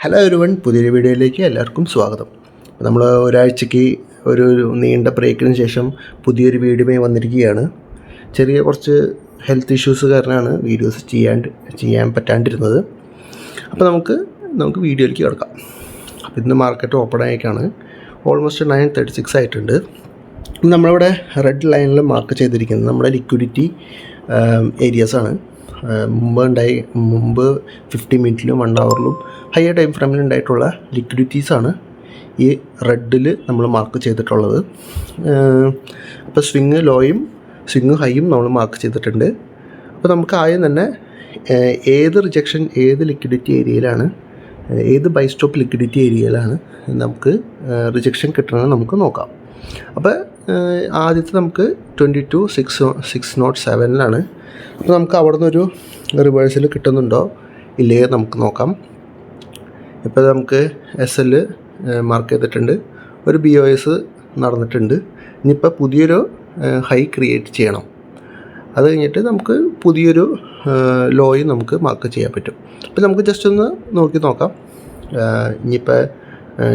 Hello everyone, പുതിയൊരു വീഡിയോയിലേക്ക് എല്ലാവർക്കും സ്വാഗതം. നമ്മൾ ഒരാഴ്ചയ്ക്ക് ഒരു നീണ്ട ബ്രേക്കിന് ശേഷം പുതിയൊരു വീഡിയോയുമായി വന്നിരിക്കുകയാണ്. ചെറിയ കുറച്ച് ഹെൽത്ത് ഇഷ്യൂസ് കാരണമാണ് വീഡിയോസ് ചെയ്യാൻ പറ്റാണ്ടിരുന്നത്. അപ്പോൾ നമുക്ക് വീഡിയോയിലേക്ക് കിടക്കാം. അപ്പോൾ ഇന്ന് മാർക്കറ്റ് ഓപ്പൺ ആയിക്കാണ്. ഓൾമോസ്റ്റ് 9:36 ആയിട്ടുണ്ട്. നമ്മളിവിടെ റെഡ് ലൈനിൽ മാർക്ക് ചെയ്തിരിക്കുന്നത് നമ്മുടെ ലിക്വിഡിറ്റി ഏരിയാസാണ്. മുമ്പ് 50 മിനിറ്റിലും 1 ഹവറിലും ഹയർ ടൈം ഫ്രെയിമിൽ ഉണ്ടായിട്ടുള്ള ലിക്വിഡിറ്റീസാണ് ഈ റെഡിൽ നമ്മൾ മാർക്ക് ചെയ്തിട്ടുള്ളത്. അപ്പോൾ സ്വിങ് ലോയും സ്വിങ് ഹൈയും നമ്മൾ മാർക്ക് ചെയ്തിട്ടുണ്ട്. അപ്പോൾ നമുക്ക് ആദ്യം തന്നെ ഏത് റിജക്ഷൻ ഏത് ലിക്വിഡിറ്റി ഏരിയയിലാണ്, ഏത് ബൈ സ്റ്റോപ്പ് ലിക്വിഡിറ്റി ഏരിയയിലാണ് നമുക്ക് റിജക്ഷൻ കിട്ടണമെന്ന് നമുക്ക് നോക്കാം. അപ്പോൾ ആദ്യത്തെ നമുക്ക് 22,607 അപ്പോൾ നമുക്ക് അവിടെ നിന്നൊരു റിവേഴ്സൽ കിട്ടുന്നുണ്ടോ ഇല്ലേ നമുക്ക് നോക്കാം. ഇപ്പോൾ നമുക്ക് SL മാർക്ക് ചെയ്തിട്ടുണ്ട്, ഒരു BOS നടന്നിട്ടുണ്ട്. ഇനിയിപ്പോൾ പുതിയൊരു ഹൈ ക്രിയേറ്റ് ചെയ്യണം. അത് കഴിഞ്ഞിട്ട് നമുക്ക് പുതിയൊരു ലോയും നമുക്ക് മാർക്ക് ചെയ്യാൻ പറ്റും. അപ്പോൾ നമുക്ക് ജസ്റ്റ് ഒന്ന് നോക്കാം. ഇനിയിപ്പോൾ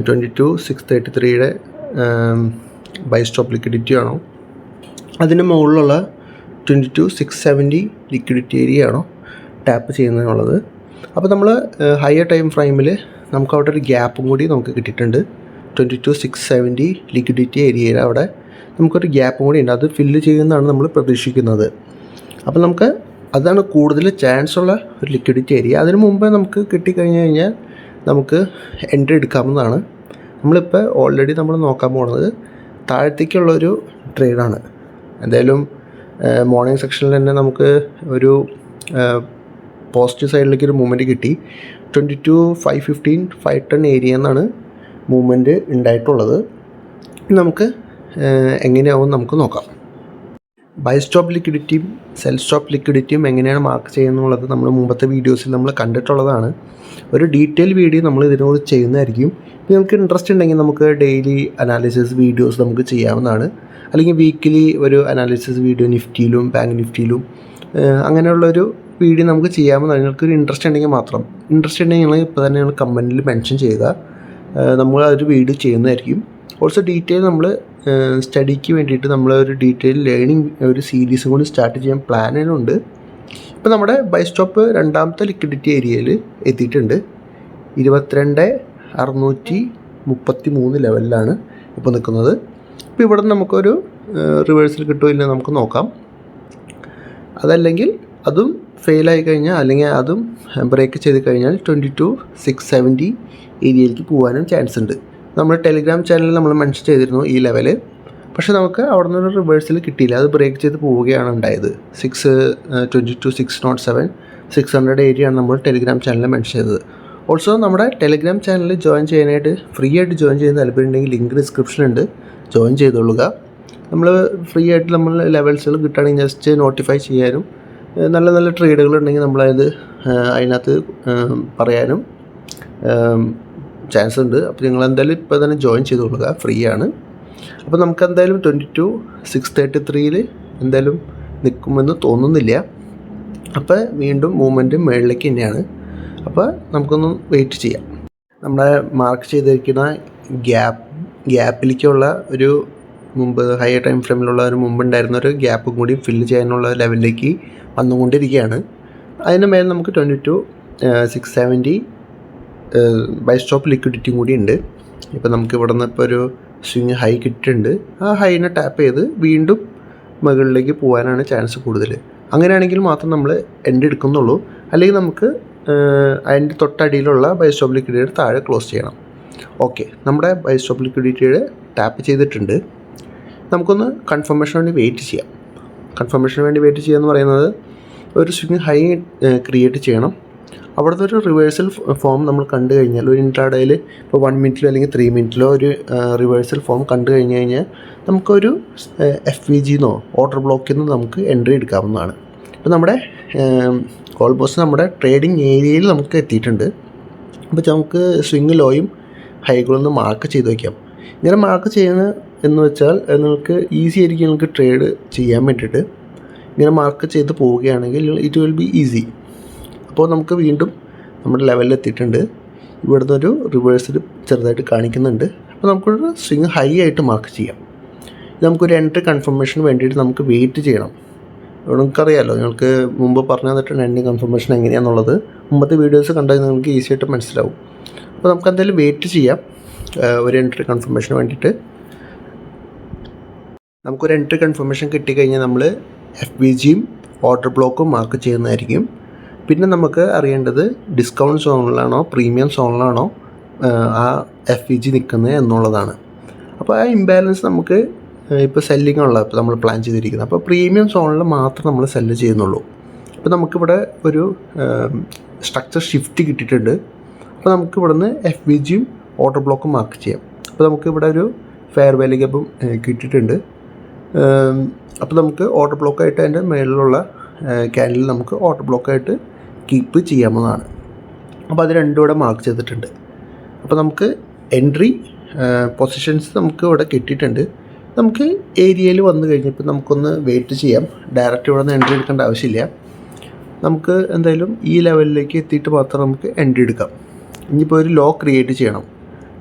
22,633 ബൈ സ്റ്റോപ്പ് ലിക്വിഡിറ്റി ആണോ, അതിന് മുകളിലുള്ള 22,670 ലിക്വിഡിറ്റി ഏരിയ ആണോ ടാപ്പ് ചെയ്യുന്നതിനുള്ളത്. അപ്പോൾ നമ്മൾ ഹയർ ടൈം ഫ്രെയിമിൽ നമുക്ക് അവിടെ ഒരു ഗ്യാപ്പും കൂടി നമുക്ക് കിട്ടിയിട്ടുണ്ട്. 22,670 ലിക്വിഡിറ്റി ഏരിയയിൽ അവിടെ നമുക്കൊരു ഗ്യാപ്പും കൂടി ഉണ്ട്. അത് ഫില്ല് ചെയ്യുന്നതാണ് നമ്മൾ പ്രതീക്ഷിക്കുന്നത്. അപ്പോൾ നമുക്ക് അതാണ് കൂടുതൽ ചാൻസ് ഉള്ള ഒരു ലിക്വിഡിറ്റി ഏരിയ. അതിന് മുമ്പേ നമുക്ക് കിട്ടിക്കഴിഞ്ഞ് കഴിഞ്ഞാൽ നമുക്ക് എൻട്രി എടുക്കാവുന്നതാണ്. നമ്മളിപ്പോൾ ഓൾറെഡി നമ്മൾ നോക്കാൻ പോകുന്നത് താഴത്തേക്കുള്ളൊരു ട്രേഡാണ്. എന്തായാലും മോർണിംഗ് സെക്ഷനിൽ തന്നെ നമുക്ക് ഒരു പോസിറ്റീവ് സൈഡിലേക്ക് ഒരു മൂവ്മെൻറ്റ് കിട്ടി. 22,515 510 ഏരിയ എന്നാണ് മൂവ്മെൻറ്റ് ഉണ്ടായിട്ടുള്ളത്. നമുക്ക് എങ്ങനെയാവും നമുക്ക് നോക്കാം. ബൈ സ്റ്റോപ്പ് ലിക്വിഡിറ്റിയും സെൽ സ്റ്റോപ്പ് ലിക്വിഡിറ്റിയും എങ്ങനെയാണ് മാർക്ക് ചെയ്യുന്നുള്ളത് നമ്മൾ മുമ്പത്തെ വീഡിയോസിൽ നമ്മൾ കണ്ടിട്ടുള്ളതാണ്. ഒരു ഡീറ്റെയിൽ വീഡിയോ നമ്മൾ ഇതിനോട് ചെയ്യുന്നതായിരിക്കും. നിങ്ങൾക്ക് ഇൻട്രസ്റ്റ് ഉണ്ടെങ്കിൽ നമുക്ക് ഡെയിലി അനാലിസിസ് വീഡിയോസ് നമുക്ക് ചെയ്യാവുന്നതാണ്. അല്ലെങ്കിൽ വീക്കിലി ഒരു അനാലിസിസ് വീഡിയോ നിഫ്റ്റിയിലും ബാങ്ക് നിഫ്റ്റിയിലും അങ്ങനെയുള്ളൊരു വീഡിയോ നമുക്ക് ചെയ്യാവുന്നതാണ്. നിങ്ങൾക്കൊരു ഇൻട്രസ്റ്റ് ഉണ്ടെങ്കിൽ മാത്രം. ഇൻട്രസ്റ്റ് ഉണ്ടെങ്കിൽ നിങ്ങൾ ഇപ്പോൾ തന്നെ നിങ്ങൾ കമൻറ്റിൽ മെൻഷൻ ചെയ്യുക, നമ്മൾ അതൊരു വീഡിയോ ചെയ്യുന്നതായിരിക്കും. ഓൾസോ ഡീറ്റെയിൽ നമ്മൾ സ്റ്റഡിക്ക് വേണ്ടിയിട്ട് നമ്മളൊരു ഡീറ്റെയിൽ ലേണിംഗ് ഒരു സീരീസും കൂടി സ്റ്റാർട്ട് ചെയ്യാൻ പ്ലാനുണ്ട്. ഇപ്പോൾ നമ്മുടെ ബൈ സ്റ്റോപ്പ് രണ്ടാമത്തെ ലിക്വിഡിറ്റി ഏരിയയിൽ എത്തിയിട്ടുണ്ട്. 22,633 ലെവലിലാണ് ഇപ്പോൾ നിൽക്കുന്നത്. അപ്പോൾ ഇവിടെ നമുക്കൊരു റിവേഴ്സൽ കിട്ടുമോ ഇല്ല നമുക്ക് നോക്കാം. അതല്ലെങ്കിൽ അതും ഫെയിലായി കഴിഞ്ഞാൽ, അല്ലെങ്കിൽ അതും ബ്രേക്ക് ചെയ്ത് കഴിഞ്ഞാൽ 22,670 ഏരിയയിലേക്ക് പോകാനും ചാൻസ് ഉണ്ട്. നമ്മൾ ടെലിഗ്രാം ചാനലിൽ നമ്മൾ മെൻഷൻ ചെയ്തിരുന്നു ഈ ലെവൽ. പക്ഷേ നമുക്ക് അവിടെ നിന്നൊരു റിവേഴ്സൽ കിട്ടിയില്ല, അത് ബ്രേക്ക് ചെയ്ത് പോവുകയാണ് ഉണ്ടായത്. 22,607 600 ഏരിയയാണ് നമ്മൾ ടെലിഗ്രാം ചാനലിൽ മെൻഷൻ ചെയ്തത്. ഓൾസോ നമ്മുടെ ടെലിഗ്രാം ചാനലിൽ ജോയിൻ ചെയ്യാനായിട്ട് ഫ്രീ ആയിട്ട് ജോയിൻ ചെയ്യുന്ന താല്പര്യമുണ്ടെങ്കിൽ ലിങ്ക് ഡിസ്ക്രിപ്ഷനുണ്ട്, ജോയിൻ ചെയ്തോളുക. നമ്മൾ ഫ്രീ ആയിട്ട് നമ്മൾ ലെവൽസുകൾ കിട്ടുകയാണെങ്കിൽ ജസ്റ്റ് നോട്ടിഫൈ ചെയ്യാനും നല്ല നല്ല ട്രേഡുകളുണ്ടെങ്കിൽ നമ്മളത് അതിനകത്ത് പറയാനും ചാൻസ് ഉണ്ട്. അപ്പോൾ നിങ്ങൾ എന്തായാലും ഇപ്പോൾ തന്നെ ജോയിൻ ചെയ്തോളുക, ഫ്രീ ആണ്. അപ്പോൾ നമുക്ക് എന്തായാലും 22,633 എന്തായാലും നിൽക്കുമെന്ന് തോന്നുന്നില്ല. അപ്പോൾ വീണ്ടും മൂവ്മെൻറ്റ് മുകളിലേക്ക് തന്നെയാണ്. അപ്പോൾ നമുക്കൊന്ന് വെയിറ്റ് ചെയ്യാം. നമ്മുടെ മാർക്ക് ചെയ്തിരിക്കുന്ന ഗ്യാപ്പിലേക്കുള്ള ഒരു മുമ്പ് ഹയർ ടൈം ഫ്രെയിമിലുള്ള ഒരു മുമ്പുണ്ടായിരുന്ന ഒരു ഗ്യാപ്പും കൂടി ഫില്ല് ചെയ്യാനുള്ള ലെവലിലേക്ക് വന്നുകൊണ്ടിരിക്കുകയാണ്. അതിന് മേലെ നമുക്ക് 22,670 ബൈ സ്റ്റോപ്പ് ലിക്വിഡിറ്റിയും കൂടി ഉണ്ട്. ഇപ്പോൾ നമുക്ക് ഇവിടെ നിന്ന് ഇപ്പോൾ ഒരു സ്വിങ് ഹൈ കിട്ടിയിട്ടുണ്ട്. ആ ഹൈനെ ടാപ്പ് ചെയ്ത് വീണ്ടും മുകളിലേക്ക് പോകാനാണ് ചാൻസ് കൂടുതൽ. അങ്ങനെയാണെങ്കിൽ മാത്രം നമ്മൾ എൻഡ് എടുക്കുന്നുള്ളൂ. അല്ലെങ്കിൽ നമുക്ക് അതിൻ്റെ തൊട്ടടിയിലുള്ള ബൈ സ്റ്റോപ്പ് ലിക്വിഡിറ്റിയുടെ താഴെ ക്ലോസ് ചെയ്യണം. ഓക്കെ, നമ്മുടെ ബൈ സ്റ്റോപ്പ് ലിക്വിഡിറ്റിയുടെ ടാപ്പ് ചെയ്തിട്ടുണ്ട്. നമുക്കൊന്ന് കൺഫർമേഷന് വേണ്ടി വെയിറ്റ് ചെയ്യാം. കൺഫർമേഷന് വേണ്ടി വെയിറ്റ് ചെയ്യുക എന്ന് പറയുന്നത് ഒരു സ്വിങ് ഹൈ ക്രിയേറ്റ് ചെയ്യണം. അവിടുത്തെ ഒരു റിവേഴ്സൽ ഫോം നമ്മൾ കണ്ടു കഴിഞ്ഞാൽ, ഒരു ഇൻട്രാഡേയിൽ ഇപ്പോൾ 1 മിനിറ്റിലോ അല്ലെങ്കിൽ 3 മിനിറ്റിലോ ഒരു റിവേഴ്സൽ ഫോം കണ്ടു കഴിഞ്ഞാൽ നമുക്കൊരു FVG എന്നോ ഓർഡർ ബ്ലോക്കിൽ നിന്ന് നമുക്ക് എൻട്രി എടുക്കാവുന്നതാണ്. ഇപ്പോൾ നമ്മുടെ ഓൾമോസ്റ്റ് നമ്മുടെ ട്രേഡിംഗ് ഏരിയയിൽ നമുക്ക് എത്തിയിട്ടുണ്ട്. അപ്പോൾ നമുക്ക് സ്വിങ് ലോയും ഹൈകളൊന്ന് മാർക്ക് ചെയ്ത് വയ്ക്കാം. ഇങ്ങനെ മാർക്ക് ചെയ്യുന്ന എന്ന് വെച്ചാൽ നിങ്ങൾക്ക് ഈസി ആയിരിക്കും നിങ്ങൾക്ക് ട്രേഡ് ചെയ്യാൻ വേണ്ടിയിട്ട്. ഇങ്ങനെ മാർക്ക് ചെയ്ത് പോവുകയാണെങ്കിൽ ഇറ്റ് വിൽ ബി ഈസി. അപ്പോൾ നമുക്ക് വീണ്ടും നമ്മുടെ ലെവലിൽ എത്തിയിട്ടുണ്ട്. ഇവിടുന്ന് ഒരു റിവേഴ്സിൽ ചെറുതായിട്ട് കാണിക്കുന്നുണ്ട്. അപ്പോൾ നമുക്കൊരു സ്വിങ് ഹൈ ആയിട്ട് മാർക്ക് ചെയ്യാം. ഇത് നമുക്കൊരു എൻട്രി കൺഫർമേഷന് വേണ്ടിയിട്ട് നമുക്ക് വെയിറ്റ് ചെയ്യണം. നിങ്ങൾക്കറിയാമല്ലോ, നിങ്ങൾക്ക് മുമ്പ് പറഞ്ഞു തന്നിട്ടുണ്ട് എൻട്രി കൺഫർമേഷൻ എങ്ങനെയാണെന്നുള്ളത്. മുമ്പത്തെ വീഡിയോസ് കണ്ടാൽ നിങ്ങൾക്ക് ഈസി ആയിട്ട് മനസ്സിലാവും. അപ്പോൾ നമുക്ക് എന്തായാലും വെയിറ്റ് ചെയ്യാം ഒരു എൻട്രി കൺഫർമേഷന് വേണ്ടിയിട്ട്. നമുക്കൊരു എൻട്രി കൺഫർമേഷൻ കിട്ടിക്കഴിഞ്ഞാൽ നമ്മൾ FVGയും ഓർഡർ ബ്ലോക്കും മാർക്ക് ചെയ്യുന്നതായിരിക്കും. പിന്നെ നമുക്ക് അറിയേണ്ടത് ഡിസ്കൗണ്ട് സോണിലാണോ പ്രീമിയം സോണിലാണോ ആ FVG നിൽക്കുന്നത് എന്നുള്ളതാണ്. അപ്പോൾ ആ ഇംബാലൻസ് നമുക്ക് ഇപ്പോൾ സെല്ലിംഗ് ഉള്ള ഇപ്പോൾ നമ്മൾ പ്ലാൻ ചെയ്തിരിക്കുന്നത്. അപ്പോൾ പ്രീമിയം സോണിൽ മാത്രം നമ്മൾ സെല്ല് ചെയ്യുന്നുള്ളൂ. അപ്പോൾ നമുക്കിവിടെ ഒരു സ്ട്രക്ചർ ഷിഫ്റ്റ് കിട്ടിയിട്ടുണ്ട്. അപ്പോൾ നമുക്ക് ഇവിടുന്ന് FVGയും ഓർഡർ ബ്ലോക്കും മാർക്ക് ചെയ്യാം. അപ്പോൾ നമുക്കിവിടെ ഒരു ഫെയർ വാല്യൂ ഗ്യാപ്പും കിട്ടിയിട്ടുണ്ട്. അപ്പോൾ നമുക്ക് ഓർഡർ ബ്ലോക്കായിട്ട് അതിൻ്റെ മേളിലുള്ള ക്യാൻഡിൽ നമുക്ക് ഓർഡർ ബ്ലോക്കായിട്ട് കീപ്പ് ചെയ്യാവുന്നതാണ്. അപ്പോൾ അത് രണ്ടും ഇവിടെ മാർക്ക് ചെയ്തിട്ടുണ്ട്. അപ്പോൾ നമുക്ക് എൻട്രി പൊസിഷൻസ് നമുക്ക് ഇവിടെ കിട്ടിയിട്ടുണ്ട്. നമുക്ക് ഏരിയയിൽ വന്നു കഴിഞ്ഞപ്പോൾ നമുക്കൊന്ന് വെയിറ്റ് ചെയ്യാം. ഡയറക്റ്റ് ഇവിടെ നിന്ന് എൻട്രി എടുക്കേണ്ട ആവശ്യമില്ല. നമുക്ക് എന്തായാലും ഈ ലെവലിലേക്ക് എത്തിയിട്ട് മാത്രം നമുക്ക് എൻട്രി എടുക്കാം. ഇനിയിപ്പോൾ ഒരു ലോ ക്രിയേറ്റ് ചെയ്യണം.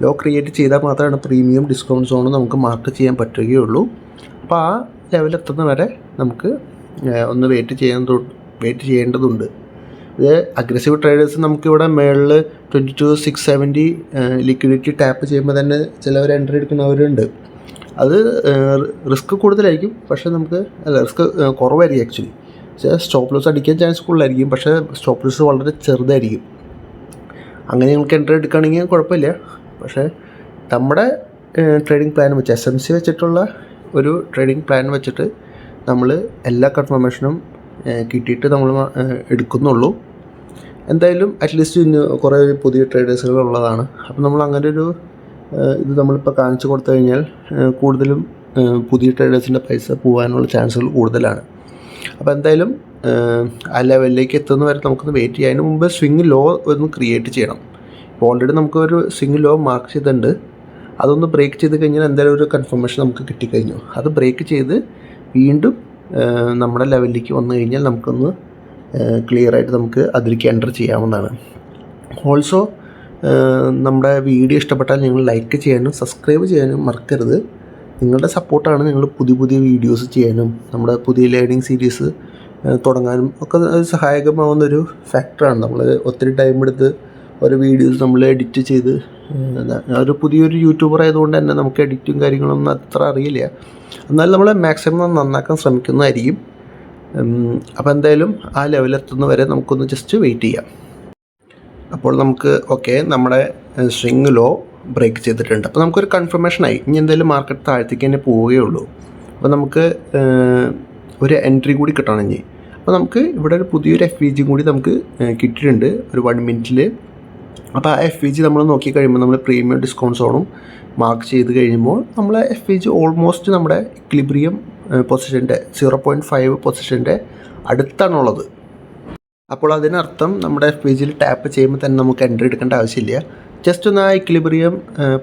ലോ ക്രിയേറ്റ് ചെയ്താൽ മാത്രമാണ് പ്രീമിയം ഡിസ്കൗണ്ട് സോൺ നമുക്ക് മാർക്ക് ചെയ്യാൻ പറ്റുകയുള്ളൂ. അപ്പോൾ ആ ലെവലെത്തുന്ന വരെ നമുക്ക് ഒന്ന് വെയിറ്റ് ചെയ്യേണ്ടതുണ്ട്. ഇത് അഗ്രസീവ് ട്രേഡേഴ്സ് നമുക്കിവിടെ മേളിൽ 22,670 ലിക്വിഡിറ്റി ടാപ്പ് ചെയ്യുമ്പോൾ തന്നെ ചിലവർ എൻട്രി എടുക്കുന്നവരുണ്ട്. അത് റിസ്ക് കൂടുതലായിരിക്കും, പക്ഷേ നമുക്ക് റിസ്ക് കുറവായിരിക്കും ആക്ച്വലി. പക്ഷേ സ്റ്റോപ്പ് ലോസ് അടിക്കാൻ ചാൻസ് കൂടുതലായിരിക്കും, പക്ഷേ സ്റ്റോപ്പ് ലോസ് വളരെ ചെറുതായിരിക്കും. അങ്ങനെ നിങ്ങൾക്ക് എൻട്രി എടുക്കുകയാണെങ്കിൽ കുഴപ്പമില്ല. പക്ഷേ നമ്മുടെ ട്രേഡിംഗ് പ്ലാൻ വെച്ച് SMC വെച്ചിട്ടുള്ള ഒരു ട്രേഡിംഗ് പ്ലാൻ വെച്ചിട്ട് നമ്മൾ എല്ലാ കൺഫർമേഷനും കിട്ടിയിട്ട് നമ്മൾ എടുക്കുന്നുള്ളൂ. എന്തായാലും അറ്റ്ലീസ്റ്റ് കുറേ പുതിയ ട്രേഡേഴ്സുകളുള്ളതാണ്. അപ്പോൾ നമ്മൾ അങ്ങനെ ഒരു ഇത് നമ്മളിപ്പോൾ കാണിച്ചു കൊടുത്തു കഴിഞ്ഞാൽ കൂടുതലും പുതിയ ട്രേഡേഴ്സിൻ്റെ പൈസ പോകാനുള്ള ചാൻസുകൾ കൂടുതലാണ്. അപ്പോൾ എന്തായാലും ആ ലെവലിലേക്ക് എത്തുന്ന വരെ നമുക്കൊന്ന് വെയിറ്റ് ചെയ്യാം. അതിന് മുമ്പ് സ്വിങ് ലോ ഒന്ന് ക്രിയേറ്റ് ചെയ്യണം. ഇപ്പോൾ ഓൾറെഡി നമുക്കൊരു സ്വിങ് ലോ മാർക്ക് ചെയ്തിട്ടുണ്ട്. അതൊന്ന് ബ്രേക്ക് ചെയ്ത് കഴിഞ്ഞാൽ എന്തായാലും ഒരു കൺഫർമേഷൻ നമുക്ക് കിട്ടിക്കഴിഞ്ഞു. അത് ബ്രേക്ക് ചെയ്ത് വീണ്ടും നമ്മുടെ ലെവലിലേക്ക് വന്നു കഴിഞ്ഞാൽ നമുക്കൊന്ന് ക്ലിയറായിട്ട് നമുക്ക് അതിലേക്ക് എൻ്റർ ചെയ്യാവുന്നതാണ്. ഓൾസോ നമ്മുടെ വീഡിയോ ഇഷ്ടപ്പെട്ടാൽ നിങ്ങൾ ലൈക്ക് ചെയ്യാനും സബ്സ്ക്രൈബ് ചെയ്യാനും മറക്കരുത്. നിങ്ങളുടെ സപ്പോർട്ടാണ് ഞങ്ങൾ പുതിയ വീഡിയോസ് ചെയ്യാനും നമ്മുടെ പുതിയ ലേണിംഗ് സീരീസ് തുടങ്ങാനും ഒക്കെ സഹായകമാവുന്നൊരു ഫാക്ടറാണ്. നമ്മൾ ഒത്തിരി ടൈം എടുത്ത് ഓരോ വീഡിയോസ് നമ്മൾ എഡിറ്റ് ചെയ്ത്, ഒരു പുതിയൊരു യൂട്യൂബർ ആയതുകൊണ്ട് തന്നെ നമുക്ക് എഡിറ്റും കാര്യങ്ങളൊന്നും അത്ര അറിയില്ല. എന്നാൽ നമ്മൾ മാക്സിമം നന്നാക്കാൻ ശ്രമിക്കുന്നതായിരിക്കും. അപ്പോൾ എന്തായാലും ആ ലെവലെത്തുന്ന വരെ നമുക്കൊന്ന് ജസ്റ്റ് വെയിറ്റ് ചെയ്യാം. അപ്പോൾ നമുക്ക് നമ്മുടെ സ്വിങ് ലോ ബ്രേക്ക് ചെയ്തിട്ടുണ്ട്. അപ്പോൾ നമുക്കൊരു കൺഫർമേഷനായി. ഇനി എന്തായാലും മാർക്കറ്റ് താഴത്തേക്ക് തന്നെ പോവുകയുള്ളൂ. അപ്പോൾ നമുക്ക് ഒരു എൻട്രി കൂടി കിട്ടണം ഇനി. അപ്പോൾ നമുക്ക് ഇവിടെ ഒരു പുതിയൊരു FVG കൂടി നമുക്ക് കിട്ടിയിട്ടുണ്ട് ഒരു 1 മിനിറ്റിൽ. അപ്പോൾ ആ FVG നമ്മൾ നോക്കി കഴിയുമ്പോൾ നമ്മൾ പ്രീമിയം ഡിസ്കൗണ്ട് സോണും മാർക്ക് ചെയ്ത് കഴിയുമ്പോൾ നമ്മൾ FVG ഓൾമോസ്റ്റ് നമ്മുടെ ഇക്വിലിബ്രിയം പൊസിഷൻ്റെ 0.5 പൊസിഷൻ്റെ അടുത്താണുള്ളത്. അപ്പോൾ അതിനർത്ഥം നമ്മുടെ FVGയിൽ ടാപ്പ് ചെയ്യുമ്പോൾ തന്നെ നമുക്ക് എൻട്രി എടുക്കേണ്ട ആവശ്യമില്ല. ജസ്റ്റ് ഒന്ന് ആ ഇക്വിലിബ്രിയം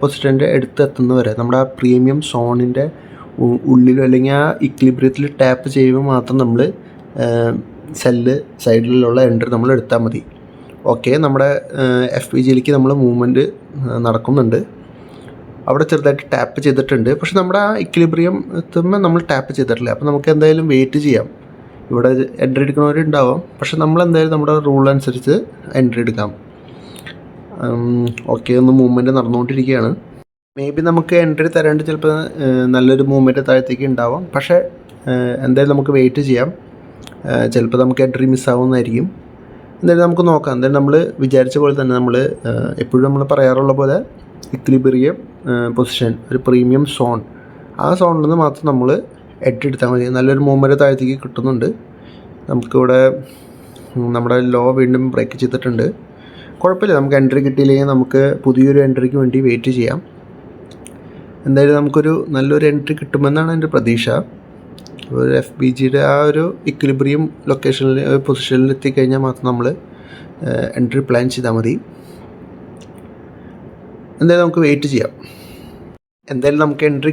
പൊസിഷൻ്റെ അടുത്തെത്തുന്നവരെ നമ്മുടെ ആ പ്രീമിയം സോണിൻ്റെ ഉള്ളിലോ അല്ലെങ്കിൽ ആ ഇക്വിലിബ്രിയത്തിൽ ടാപ്പ് ചെയ്യുമ്പോൾ മാത്രം നമ്മൾ സെല്ല് സൈഡിലുള്ള എൻട്രി നമ്മൾ എടുത്താൽ മതി. നമ്മുടെ FVGയിലേക്ക് നമ്മൾ മൂവ്മെൻറ്റ് നടക്കുന്നുണ്ട്. അവിടെ ചെറുതായിട്ട് ടാപ്പ് ചെയ്തിട്ടുണ്ട്, പക്ഷെ നമ്മുടെ ആ ഇക്വിലിബ്രിയം എത്തുമ്പോൾ നമ്മൾ ടാപ്പ് ചെയ്തിട്ടില്ല. അപ്പോൾ നമുക്ക് എന്തായാലും വെയിറ്റ് ചെയ്യാം. ഇവിടെ എൻട്രി എടുക്കുന്നവരുണ്ടാവാം, പക്ഷെ നമ്മളെന്തായാലും നമ്മുടെ റൂൾ അനുസരിച്ച് എൻട്രി എടുക്കാം. ഒന്ന് മൂവ്മെൻറ്റ് നടന്നുകൊണ്ടിരിക്കുകയാണ്. മേ ബി നമുക്ക് എൻട്രി തരാണ്ട് ചിലപ്പോൾ നല്ലൊരു മൂവ്മെൻറ്റ് താഴത്തേക്ക് ഉണ്ടാവാം, പക്ഷേ എന്തായാലും നമുക്ക് വെയിറ്റ് ചെയ്യാം. ചിലപ്പോൾ നമുക്ക് എൻട്രി മിസ്സാവുന്നതായിരിക്കും. എന്തായാലും നമുക്ക് നോക്കാം. എന്തായാലും നമ്മൾ വിചാരിച്ച പോലെ തന്നെ നമ്മൾ എപ്പോഴും നമ്മൾ പറയാറുള്ള പോലെ ഇക്വിലിബ്രിയം പൊസിഷൻ, ഒരു പ്രീമിയം സോൺ, ആ സോണിൽ നിന്ന് മാത്രം നമ്മൾ എൻട്രി എടുത്താൽ മതി. നല്ലൊരു മൂവ്മെൻറ്റ് താഴത്തേക്ക് കിട്ടുന്നുണ്ട്. നമുക്കിവിടെ നമ്മുടെ ലോ വീണ്ടും ബ്രേക്ക് ചെയ്തിട്ടുണ്ട്. കുഴപ്പമില്ല, നമുക്ക് എൻട്രി കിട്ടിയില്ലെങ്കിൽ നമുക്ക് പുതിയൊരു എൻട്രിക്ക് വേണ്ടി വെയിറ്റ് ചെയ്യാം. എന്തായാലും നമുക്കൊരു നല്ലൊരു എൻട്രി കിട്ടുമെന്നാണ് എൻ്റെ പ്രതീക്ഷ. ഒരു FVGയുടെ ആ ഒരു ഇക്വിലിബ്രിയം ലൊക്കേഷനിൽ പൊസിഷനിൽ എത്തിക്കഴിഞ്ഞാൽ മാത്രം നമ്മൾ എൻട്രി പ്ലാൻ ചെയ്താൽ മതി. എന്തായാലും നമുക്ക് വെയിറ്റ് ചെയ്യാം. എന്തായാലും നമുക്ക് എൻട്രി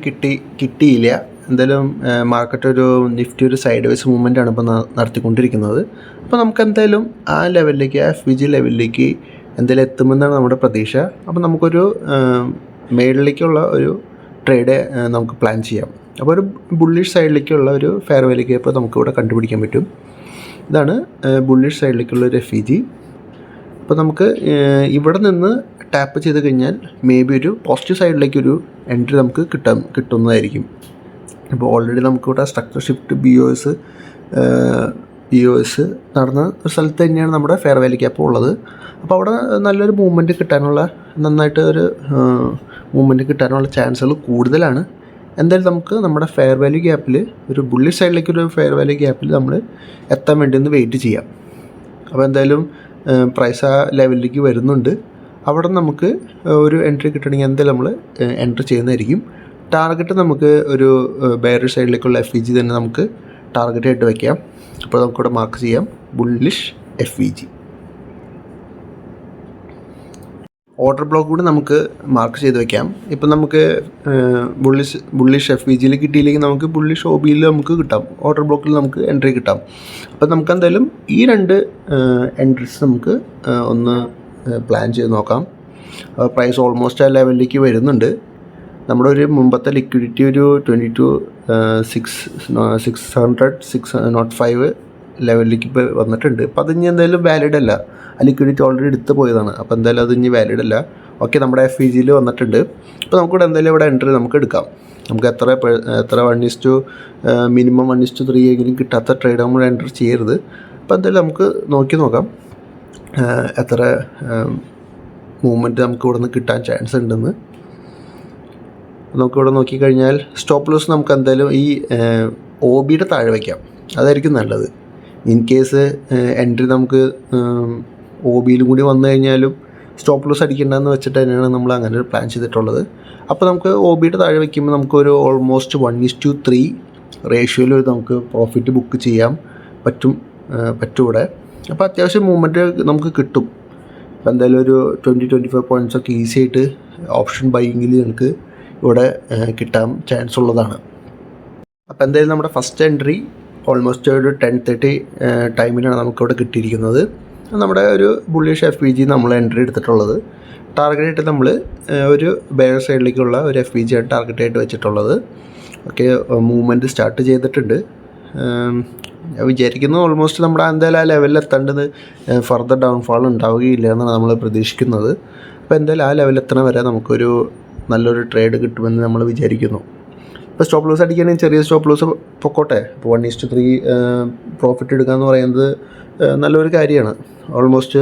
കിട്ടിയില്ല. എന്തായാലും മാർക്കറ്റ് ഒരു നിഫ്റ്റി ഒരു സൈഡ് വൈസ് മൂവ്മെൻറ്റാണ് ഇപ്പോൾ നടത്തിക്കൊണ്ടിരിക്കുന്നത്. അപ്പോൾ നമുക്ക് എന്തായാലും ആ ലെവലിലേക്ക്, ആ FVG ലെവലിലേക്ക് എന്തായാലും എത്തുമെന്നാണ് നമ്മുടെ പ്രതീക്ഷ. അപ്പോൾ നമുക്കൊരു മേളിലേക്കുള്ള ഒരു ട്രേഡ് നമുക്ക് പ്ലാൻ ചെയ്യാം. അപ്പോൾ ഒരു ബുള്ളിഷ് സൈഡിലേക്കുള്ള ഒരു ഫെയർ വാല്യൂ ഗ്യാപ്പ് നമുക്കിവിടെ കണ്ടുപിടിക്കാൻ പറ്റും. ഇതാണ് ബുള്ളിഷ് സൈഡിലേക്കുള്ള ഒരു FEG. അപ്പോൾ നമുക്ക് ഇവിടെ നിന്ന് ടാപ്പ് ചെയ്ത് കഴിഞ്ഞാൽ മേ ബി ഒരു പോസിറ്റീവ് സൈഡിലേക്കൊരു എൻട്രി നമുക്ക് കിട്ടുന്നതായിരിക്കും. ഇപ്പോൾ ഓൾറെഡി നമുക്കിവിടെ സ്ട്രക്ചർ ഷിഫ്റ്റ് BOS നടന്ന ഒരു സ്ഥലത്ത് തന്നെയാണ് നമ്മുടെ ഫെയർ വാല്യൂ ഗ്യാപ്പ് ഉള്ളത്. അപ്പോൾ അവിടെ നല്ലൊരു മൂവ്മെൻറ്റ് കിട്ടാനുള്ള ചാൻസുകൾ കൂടുതലാണ്. എന്തായാലും നമുക്ക് നമ്മുടെ ഫെയർ വാല്യൂ ഗ്യാപ്പിൽ ഒരു ബുള്ളിഷ് സൈഡിലേക്കൊരു ഫെയർ വാല്യൂ ഗ്യാപ്പിൽ നമ്മൾ എത്താൻ വേണ്ടി ഒന്ന് വെയിറ്റ് ചെയ്യാം. അപ്പോൾ എന്തായാലും പ്രൈസ് ആ ലെവലിലേക്ക് വരുന്നുണ്ട്. അവിടെ നമുക്ക് ഒരു എൻട്രി കിട്ടണമെങ്കിൽ എന്തായാലും നമ്മൾ എൻട്രി ചെയ്യുന്നതായിരിക്കും. ടാർഗറ്റ് നമുക്ക് ഒരു ബെയറിഷ് സൈഡിലേക്കുള്ള FEG തന്നെ നമുക്ക് ടാർഗറ്റായിട്ട് വയ്ക്കാം. അപ്പോൾ നമുക്കിവിടെ മാർക്ക് ചെയ്യാം ബുള്ളിഷ് FEG. ഓർഡർ ബ്ലോക്ക് കൂടി നമുക്ക് മാർക്ക് ചെയ്ത് വയ്ക്കാം. ഇപ്പം നമുക്ക് ബുള്ളിഷ് FEGയിൽ കിട്ടിയില്ലെങ്കിൽ നമുക്ക് ബുള്ളിഷ് OBയിൽ നമുക്ക് കിട്ടാം, ഓർഡർ ബ്ലോക്കിൽ നമുക്ക് എൻട്രി കിട്ടാം. അപ്പം നമുക്ക് എന്തായാലും ഈ 2 എൻട്രീസ് നമുക്ക് ഒന്ന് പ്ലാൻ ചെയ്ത് നോക്കാം. പ്രൈസ് ഓൾമോസ്റ്റ് ആ ലെവലിലേക്ക് വരുന്നുണ്ട്. നമ്മുടെ ഒരു മുമ്പത്തെ ലിക്വിഡിറ്റി ഒരു 22,605 ലെവലിലേക്ക് ഇപ്പോൾ വന്നിട്ടുണ്ട്. അപ്പോൾ അതിന് എന്തായാലും വാലിഡ് അല്ല, ആ ലിക്വിഡിറ്റി ഓൾറെഡി എടുത്ത് പോയതാണ്. അപ്പോൾ എന്തായാലും അതിന് വാലിഡ് അല്ല. ഓക്കെ, നമ്മുടെ FEGയിൽ വന്നിട്ടുണ്ട്. അപ്പോൾ നമുക്കിവിടെ എന്തായാലും ഇവിടെ എൻട്രി നമുക്ക് എടുക്കാം. നമുക്ക് എത്ര മിനിമം 1:3 എങ്കിലും കിട്ടാത്ത ട്രേഡ് നമ്മൾ എൻട്രി ചെയ്യരുത്. അപ്പോൾ എന്തായാലും നമുക്ക് നോക്കാം എത്ര മൂവ്മെൻറ്റ് നമുക്ക് ഇവിടെ നിന്ന് കിട്ടാൻ ചാൻസ് ഉണ്ടെന്ന്. നമുക്കിവിടെ നോക്കിക്കഴിഞ്ഞാൽ സ്റ്റോപ്പ് ലോസ് നമുക്ക് എന്തായാലും ഈ OBയുടെ താഴെ വയ്ക്കാം, അതായിരിക്കും നല്ലത്. ഇൻ കേസ് എൻട്രി നമുക്ക് OBയിലും കൂടി വന്നു കഴിഞ്ഞാലും സ്റ്റോപ്പ് ലോസ് അടിക്കേണ്ടതെന്ന് വെച്ചിട്ട് തന്നെയാണ് നമ്മൾ അങ്ങനെ ഒരു പ്ലാൻ ചെയ്തിട്ടുള്ളത്. അപ്പോൾ നമുക്ക് OBയുടെ താഴെ വയ്ക്കുമ്പോൾ നമുക്കൊരു ഓൾമോസ്റ്റ് 1:3 റേഷ്യോയിൽ നമുക്ക് പ്രോഫിറ്റ് ബുക്ക് ചെയ്യാൻ പറ്റും ഇവിടെ. അപ്പോൾ അത്യാവശ്യം മൂവ്മെൻറ്റ് നമുക്ക് കിട്ടും. അപ്പോൾ എന്തായാലും ഒരു 20-25 പോയിൻറ്റ്സൊക്കെ ഈസി ആയിട്ട് ഓപ്ഷൻ ബൈയിങ്ങിൽ നമുക്ക് ഇവിടെ കിട്ടാൻ ചാൻസ് ഉള്ളതാണ്. അപ്പോൾ എന്തായാലും നമ്മുടെ ഫസ്റ്റ് എൻട്രി ഓൾമോസ്റ്റ് ഒരു 10:30 ടൈമിലാണ് നമുക്കിവിടെ കിട്ടിയിരിക്കുന്നത്. നമ്മുടെ ഒരു ബുള്ളിഷ് FEG നമ്മൾ എൻട്രി എടുത്തിട്ടുള്ളത്. ടാർഗറ്റായിട്ട് നമ്മൾ ഒരു ബെയർ സൈഡിലേക്കുള്ള ഒരു FEG ആണ് ടാർഗറ്റായിട്ട് വെച്ചിട്ടുള്ളത്. ഓക്കെ, മൂവ്മെൻറ്റ് സ്റ്റാർട്ട് ചെയ്തിട്ടുണ്ട്. ഞാൻ വിചാരിക്കുന്നു ഓൾമോസ്റ്റ് നമ്മുടെ എന്തായാലും ആ ലെവലിൽ എത്തേണ്ടത് ഫർദർ ഡൗൺഫാൾ ഉണ്ടാവുകയില്ല എന്നാണ് നമ്മൾ പ്രതീക്ഷിക്കുന്നത്. അപ്പോൾ എന്തായാലും ആ ലെവലിൽ എത്തണ വരെ നമുക്കൊരു നല്ലൊരു ട്രേഡ് കിട്ടുമെന്ന് നമ്മൾ വിചാരിക്കുന്നു. ഇപ്പോൾ സ്റ്റോപ്പ് ലോസ് അടിക്കുകയാണെങ്കിൽ ചെറിയ സ്റ്റോപ്പ് ലോസ് പൊക്കോട്ടെ. ഇപ്പോൾ 1:3 പ്രോഫിറ്റ് എടുക്കുക എന്ന് പറയുന്നത് നല്ലൊരു കാര്യമാണ്. ഓൾമോസ്റ്റ്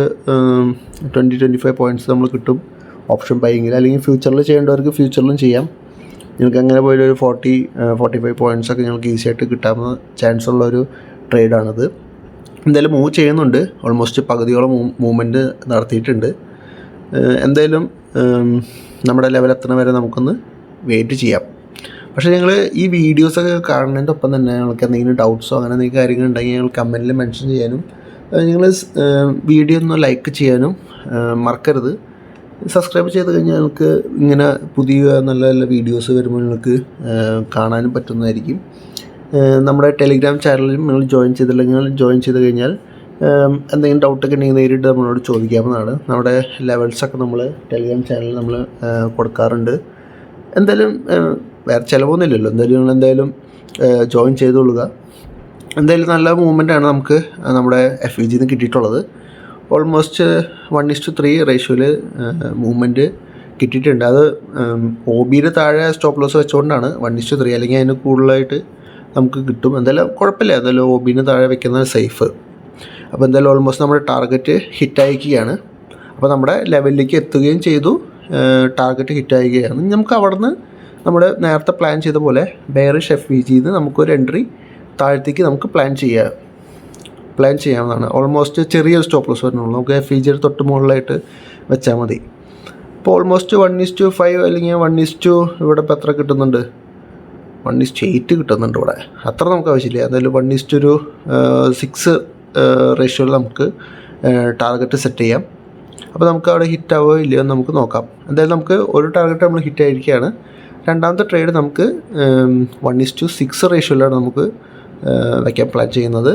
20-25 പോയിൻറ്റ്സ് നമ്മൾ കിട്ടും ഓപ്ഷൻ ബൈയിങ്ങിൽ. അല്ലെങ്കിൽ ഫ്യൂച്ചറിൽ ചെയ്യേണ്ടവർക്ക് ഫ്യൂച്ചറിലും ചെയ്യാം. നിങ്ങൾക്ക് അങ്ങനെ പോയൊരു 40-45 പോയിൻറ്റ്സൊക്കെ നിങ്ങൾക്ക് ഈസി ആയിട്ട് കിട്ടാവുന്ന ചാൻസ് ഉള്ളൊരു ട്രേഡാണിത്. എന്തായാലും മൂവ് ചെയ്യുന്നുണ്ട്, ഓൾമോസ്റ്റ് പകുതിയോളം മൂവ്മെൻറ്റ് നടത്തിയിട്ടുണ്ട്. എന്തായാലും നമ്മുടെ ലെവൽ എത്തണ വരെ നമുക്കൊന്ന് വെയിറ്റ് ചെയ്യാം. പക്ഷേ ഞങ്ങൾ ഈ വീഡിയോസൊക്കെ കാണുന്നതിൻ്റെ ഒപ്പം തന്നെ ഞങ്ങൾക്ക് എന്തെങ്കിലും ഡൗട്ട്സോ അങ്ങനെ എന്തെങ്കിലും കാര്യങ്ങളുണ്ടെങ്കിൽ ഞങ്ങൾ കമൻറ്റിൽ മെൻഷൻ ചെയ്യാനും നിങ്ങൾ വീഡിയോ ഒന്ന് ലൈക്ക് ചെയ്യാനും മറക്കരുത്. സബ്സ്ക്രൈബ് ചെയ്ത് കഴിഞ്ഞാൽ നിങ്ങൾക്ക് ഇങ്ങനെ പുതിയ നല്ല നല്ല വീഡിയോസ് വരുമ്പോൾ നിങ്ങൾക്ക് കാണാനും പറ്റുന്നതായിരിക്കും. നമ്മുടെ ടെലിഗ്രാം ചാനലിലും നിങ്ങൾ ജോയിൻ ചെയ്ത് കഴിഞ്ഞാൽ എന്തെങ്കിലും ഡൗട്ടൊക്കെ ഉണ്ടെങ്കിൽ നേരിട്ട് നമ്മളോട് ചോദിക്കാവുന്നതാണ്. നമ്മുടെ ലെവൽസൊക്കെ നമ്മൾ ടെലിഗ്രാം ചാനലിൽ നമ്മൾ കൊടുക്കാറുണ്ട്. എന്തായാലും വേറെ ചിലവൊന്നുമില്ലല്ലോ, എന്തായാലും ജോയിൻ ചെയ്തുകൊള്ളുക. എന്തായാലും നല്ല മൂവ്മെൻറ്റാണ് നമുക്ക് നമ്മുടെ FEGയിൽ നിന്ന് കിട്ടിയിട്ടുള്ളത്. ഓൾമോസ്റ്റ് 1:3 റേഷ്യോയിൽ മൂവ്മെൻറ്റ് കിട്ടിയിട്ടുണ്ട്. അത് OBയുടെ താഴെ സ്റ്റോപ്പ് ലോസ് വെച്ചുകൊണ്ടാണ് 1:3, അല്ലെങ്കിൽ അതിന് കൂടുതലായിട്ട് നമുക്ക് കിട്ടും. എന്തായാലും കുഴപ്പമില്ല, എന്തായാലും OBന് താഴെ വെക്കുന്നത് സേഫ്. അപ്പോൾ എന്തായാലും ഓൾമോസ്റ്റ് നമ്മുടെ ടാർഗറ്റ് ഹിറ്റായിരിക്കുകയാണ്. അപ്പോൾ നമ്മുടെ ലെവലിലേക്ക് എത്തുകയും ചെയ്തു, ടാർഗറ്റ് ഹിറ്റായിരിക്കുകയാണ്. നമുക്ക് അവിടുന്ന് നമ്മുടെ നേരത്തെ പ്ലാൻ ചെയ്ത പോലെ ബെയറിഷ് FEGയിൽ നിന്ന് നമുക്കൊരു എൻട്രി താഴത്തേക്ക് നമുക്ക് പ്ലാൻ ചെയ്യാവുന്നതാണ്. ഓൾമോസ്റ്റ് ചെറിയൊരു സ്റ്റോപ്പ് ലോസ് വരുന്നുള്ളൂ. നമുക്ക് FEGയുടെ തൊട്ട് മുകളിലായിട്ട് വെച്ചാൽ മതി. ഇപ്പോൾ ഓൾമോസ്റ്റ് 1:5 അല്ലെങ്കിൽ 1:, ഇവിടെ ഇപ്പോൾ എത്ര കിട്ടുന്നുണ്ട്, 1:8 കിട്ടുന്നുണ്ട് ഇവിടെ. അത്ര നമുക്ക് ആവശ്യമില്ല. എന്തായാലും 1:6 റേഷ്യോയിൽ നമുക്ക് ടാർഗറ്റ് സെറ്റ് ചെയ്യാം. അപ്പോൾ നമുക്ക് അവിടെ ഹിറ്റ് ആവുകയോ ഇല്ലയോ എന്ന് നമുക്ക് നോക്കാം. എന്തായാലും നമുക്ക് ഒരു ടാർഗറ്റ് നമ്മൾ ഹിറ്റ് ആയിരിക്കുകയാണ്. രണ്ടാമത്തെ ട്രേഡ് നമുക്ക് 1:6 റേഷ്യോയിലാണ് നമുക്ക് വയ്ക്കാൻ പ്ലാൻ ചെയ്യുന്നത്.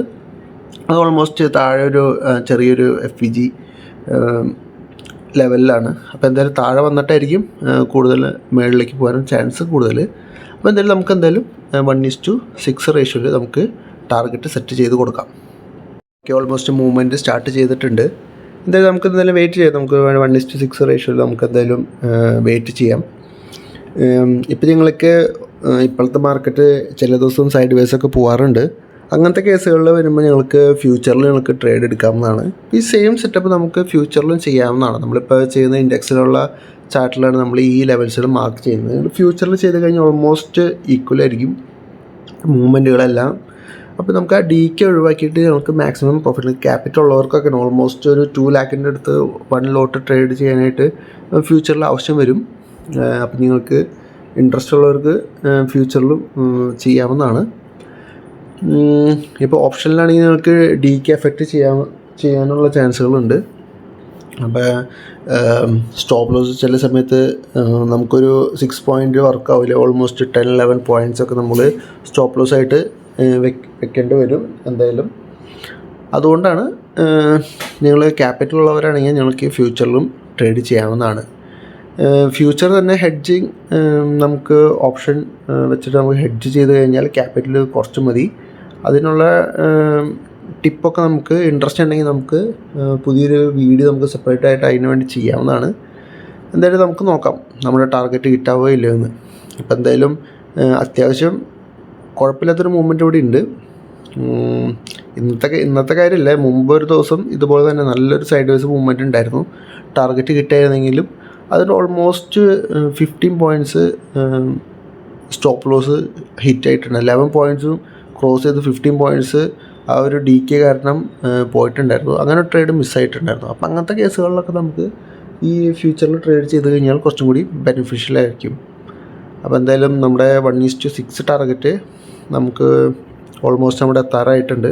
അത് ഓൾമോസ്റ്റ് താഴെ ഒരു ചെറിയൊരു FEG ലെവലിലാണ്. അപ്പോൾ എന്തായാലും താഴെ വന്നിട്ടായിരിക്കും കൂടുതൽ മുകളിലേക്ക് പോകാനും ചാൻസ് കൂടുതൽ. അപ്പോൾ എന്തായാലും നമുക്ക് എന്തായാലും 1:6 റേഷ്യോയിൽ നമുക്ക് ടാർഗറ്റ് സെറ്റ് ചെയ്ത് കൊടുക്കാം. ഓക്കെ, ഓൾമോസ്റ്റ് മൂവ്മെൻറ്റ് സ്റ്റാർട്ട് ചെയ്തിട്ടുണ്ട്. എന്തായാലും നമുക്ക് എന്തായാലും വെയിറ്റ് ചെയ്യാം. നമുക്ക് 1:6 റേഷ്യോയിൽ നമുക്ക് എന്തായാലും വെയിറ്റ് ചെയ്യാം. ഇപ്പോൾ നിങ്ങൾക്ക് ഇപ്പോഴത്തെ മാർക്കറ്റ് ചില ദിവസം സൈഡ് വേസൊക്കെ പോകാറുണ്ട്. അങ്ങനത്തെ കേസുകളിൽ വരുമ്പോൾ ഞങ്ങൾക്ക് ഫ്യൂച്ചറിൽ നിങ്ങൾക്ക് ട്രേഡ് എടുക്കാവുന്നതാണ്. ഈ സെയിം സെറ്റപ്പ് നമുക്ക് ഫ്യൂച്ചറിലും ചെയ്യാവുന്നതാണ്. നമ്മളിപ്പോൾ ചെയ്യുന്ന ഇൻഡെക്സിലുള്ള ചാർട്ടിലാണ് നമ്മൾ ഈ ലെവൽസിൽ മാർക്ക് ചെയ്യുന്നത്. ഫ്യൂച്ചറിൽ ചെയ്ത് കഴിഞ്ഞാൽ ഓൾമോസ്റ്റ് ഈക്വൽ ആയിരിക്കും മൂവ്മെൻറ്റുകളെല്ലാം. അപ്പോൾ നമുക്ക് ആ ഡിക്ക് ഒഴിവാക്കിയിട്ട് നമുക്ക് മാക്സിമം പ്രോഫിറ്റ് ക്യാപിറ്റൽ ഉള്ളവർക്കൊക്കെ ഓൾമോസ്റ്റ് ഒരു 2 ലാഖിൻ്റെ അടുത്ത് 1 ലോട്ട് ട്രേഡ് ചെയ്യാനായിട്ട് ഫ്യൂച്ചറിൽ ആവശ്യം വരും. അപ്പം നിങ്ങൾക്ക് ഇൻട്രസ്റ്റ് ഉള്ളവർക്ക് ഫ്യൂച്ചറിലും ചെയ്യാവുന്നതാണ്. ഇപ്പോൾ ഓപ്ഷനിലാണെങ്കിൽ നിങ്ങൾക്ക് ഡിക്ക് എഫക്റ്റ് ചെയ്യാനുള്ള ചാൻസുകളുണ്ട്. അപ്പോൾ സ്റ്റോപ്പ് ലോസ് ചില സമയത്ത് നമുക്കൊരു 6 പോയിൻ്റ് വർക്കാവില്ല. ഓൾമോസ്റ്റ് 10-11 പോയിൻറ്റ്സൊക്കെ നമ്മൾ സ്റ്റോപ്പ് ലോസ് ആയിട്ട് വെക്കേണ്ടി വരും എന്തായാലും. അതുകൊണ്ടാണ് നിങ്ങൾ ക്യാപിറ്റൽ ഉള്ളവരാണെങ്കിൽ ഞങ്ങൾക്ക് ഫ്യൂച്ചറിലും ട്രേഡ് ചെയ്യാവുന്നതാണ്. ഫ്യൂച്ചർ തന്നെ ഹെഡ്ജിങ് നമുക്ക് ഓപ്ഷൻ വെച്ചിട്ട് നമുക്ക് ഹെഡ്ജ് ചെയ്ത് കഴിഞ്ഞാൽ ക്യാപിറ്റൽ കുറച്ച് മതി. അതിനുള്ള ടിപ്പൊക്കെ നമുക്ക് ഇൻട്രസ്റ്റ് ഉണ്ടെങ്കിൽ നമുക്ക് പുതിയൊരു വീഡിയോ നമുക്ക് സെപ്പറേറ്റ് ആയിട്ട് അതിന് വേണ്ടി ചെയ്യാവുന്നതാണ്. എന്തായാലും നമുക്ക് നോക്കാം നമ്മുടെ ടാർഗറ്റ് കിട്ടാവോ ഇല്ലയോ എന്ന്. അപ്പോൾ എന്തായാലും അത്യാവശ്യം കുഴപ്പമില്ലാത്തൊരു മൂവ്മെൻറ്റ് ഇവിടെ ഉണ്ട്. ഇന്നത്തെ കാര്യമില്ല, മുമ്പ് ഒരു ദിവസം ഇതുപോലെ തന്നെ നല്ലൊരു സൈഡ് വേസ് മൂവ്മെൻറ്റ് ഉണ്ടായിരുന്നു. ടാർഗറ്റ് കിട്ടിയായിരുന്നെങ്കിലും അതിന് almost 15 points stop loss hit ആയിട്ടുണ്ട്. 11 പോയിൻറ്റ്സും ക്രോസ് ചെയ്ത് 15 പോയിൻറ്റ്സ് ആ ഒരു DK കാരണം പോയിട്ടുണ്ടായിരുന്നു. അങ്ങനെ ട്രേഡ് മിസ്സായിട്ടുണ്ടായിരുന്നു. അപ്പം അങ്ങനത്തെ കേസുകളിലൊക്കെ നമുക്ക് ഈ ഫ്യൂച്ചറിൽ ട്രേഡ് ചെയ്ത് കഴിഞ്ഞാൽ കുറച്ചും കൂടി ബെനിഫിഷ്യൽ ആയിരിക്കും. അപ്പോൾ എന്തായാലും നമ്മുടെ 1:6 ടാർഗറ്റ് നമുക്ക് ഓൾമോസ്റ്റ് നമ്മുടെ എത്താറായിട്ടുണ്ട്.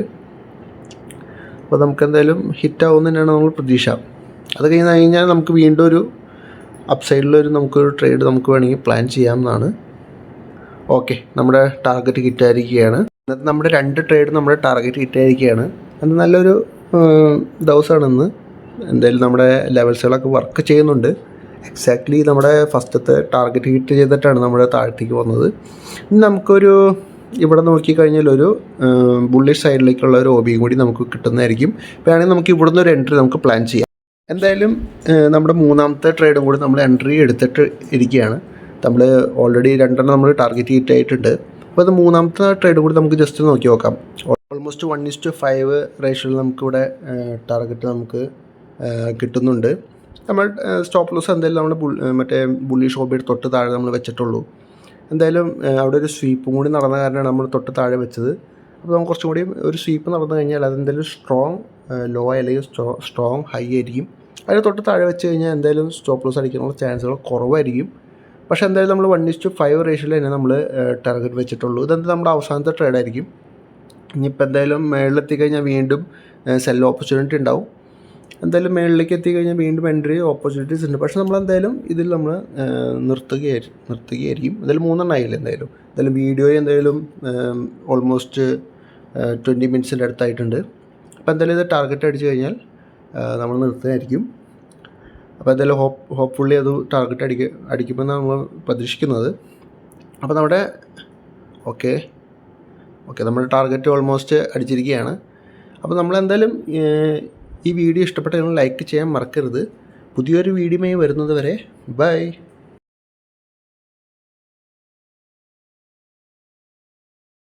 അപ്പോൾ നമുക്ക് എന്തായാലും ഹിറ്റാവും തന്നെയാണ് നമ്മൾ പ്രതീക്ഷ. അത് കഴിഞ്ഞാൽ നമുക്ക് വീണ്ടും ഒരു അപ്സൈഡിലൊരു നമുക്കൊരു ട്രേഡ് നമുക്ക് വേണമെങ്കിൽ പ്ലാൻ ചെയ്യാവുന്നതാണ്. ഓക്കെ, നമ്മുടെ ടാർഗറ്റ് ഹിറ്റായിരിക്കുകയാണ്. ഇന്നത്തെ നമ്മുടെ 2 ട്രേഡ് നമ്മുടെ ടാർഗറ്റ് ഹിറ്റായിരിക്കുകയാണ്. അത് നല്ലൊരു ദിവസമാണ് ഇന്ന്. എന്തായാലും നമ്മുടെ ലെവൽസുകളൊക്കെ വർക്ക് ചെയ്യുന്നുണ്ട്. എക്സാക്ട്ലി നമ്മുടെ ഫസ്റ്റത്തെ ടാർഗറ്റ് ഹിറ്റ് ചെയ്തിട്ടാണ് നമ്മുടെ താഴത്തേക്ക് വന്നത്. ഇനി നമുക്കൊരു ഇവിടെ നോക്കിക്കഴിഞ്ഞാൽ ഒരു ബുള്ളിഷ് സൈഡിലേക്കുള്ള ഒരു OB കൂടി നമുക്ക് കിട്ടുന്നതായിരിക്കും. വേണമെങ്കിൽ നമുക്ക് ഇവിടുന്ന് ഒരു എൻട്രി നമുക്ക് പ്ലാൻ ചെയ്യാം. എന്തായാലും നമ്മുടെ മൂന്നാമത്തെ ട്രേഡും കൂടി നമ്മൾ എൻട്രി എടുത്തിട്ട് ഇരിക്കുകയാണ്. നമ്മൾ ഓൾറെഡി 2 നമ്മൾ ടാർഗറ്റ് ഹിറ്റ് ആയിട്ടുണ്ട്. അപ്പോൾ അത് മൂന്നാമത്തെ ട്രേഡ് കൂടി നമുക്ക് ജസ്റ്റ് നോക്കി നോക്കാം. ഓൾമോസ്റ്റ് 1:5 റേഷ്യോയിൽ നമുക്കിവിടെ ടാർഗറ്റ് നമുക്ക് കിട്ടുന്നുണ്ട്. നമ്മൾ സ്റ്റോപ്പ് ലോസ് എന്തായാലും നമ്മൾ മറ്റേ ബുള്ളിഷ് OB തൊട്ട് താഴെ നമ്മൾ വെച്ചിട്ടുള്ളൂ. എന്തായാലും അവിടെ ഒരു സ്വീപ്പും കൂടി നടന്ന കാരണമാണ് നമ്മൾ തൊട്ട് താഴെ വെച്ചത്. അപ്പോൾ നമുക്ക് കുറച്ചും കൂടി ഒരു സ്വീപ്പ് നടന്നു കഴിഞ്ഞാൽ അതെന്തായാലും സ്ട്രോങ് ലോ അല്ലെങ്കിൽ സ്ട്രോങ് ഹൈ ആയിരിക്കും. അതിന് തൊട്ട് താഴെ വെച്ച് കഴിഞ്ഞാൽ എന്തായാലും സ്റ്റോപ്പ് ലോസ് അടിക്കാനുള്ള ചാൻസുകൾ കുറവായിരിക്കും. പക്ഷേ എന്തായാലും നമ്മൾ 1:5 റേഷ്യോയിൽ തന്നെ നമ്മൾ ടാർഗറ്റ് വെച്ചിട്ടുള്ളൂ. ഇതെന്താ നമ്മുടെ അവസാനത്തെ ട്രേഡായിരിക്കും. ഇനിയിപ്പോൾ എന്തായാലും മേളിലെത്തിക്കഴിഞ്ഞാൽ വീണ്ടും സെൽ ഓപ്പർച്യൂണിറ്റി ഉണ്ടാവും. എന്തായാലും മേളിലേക്ക് എത്തിക്കഴിഞ്ഞാൽ വീണ്ടും എൻട്രി ഓപ്പർച്യൂണിറ്റീസ് ഉണ്ട്. പക്ഷേ നമ്മളെന്തായാലും ഇതിൽ നമ്മൾ നിർത്തുകയായിരിക്കും. എന്തായാലും 3 ആയില്ല. എന്തായാലും വീഡിയോ എന്തായാലും ഓൾമോസ്റ്റ് 20 മിനിറ്റ്സിൻ്റെ അടുത്തായിട്ടുണ്ട്. അപ്പോൾ എന്തായാലും ഇത് ടാർഗറ്റ് അടിച്ചു കഴിഞ്ഞാൽ നമ്മൾ നിർത്തുകയായിരിക്കും. അപ്പോൾ എന്തായാലും ഹോപ്പ്ഫുള്ളി അത് ടാർഗറ്റ് അടിക്കുമെന്നാണ് നമ്മൾ പ്രതീക്ഷിക്കുന്നത്. അപ്പോൾ നമ്മുടെ ഓക്കെ നമ്മുടെ ടാർഗറ്റ് ഓൾമോസ്റ്റ് അടിച്ചിരിക്കുകയാണ്. അപ്പോൾ നമ്മളെന്തായാലും ഈ വീഡിയോ ഇഷ്ടപ്പെട്ട നിങ്ങൾ ലൈക്ക് ചെയ്യാൻ മറക്കരുത്. പുതിയൊരു വീഡിയോയുമായി വരുന്നത് വരെ ബൈ.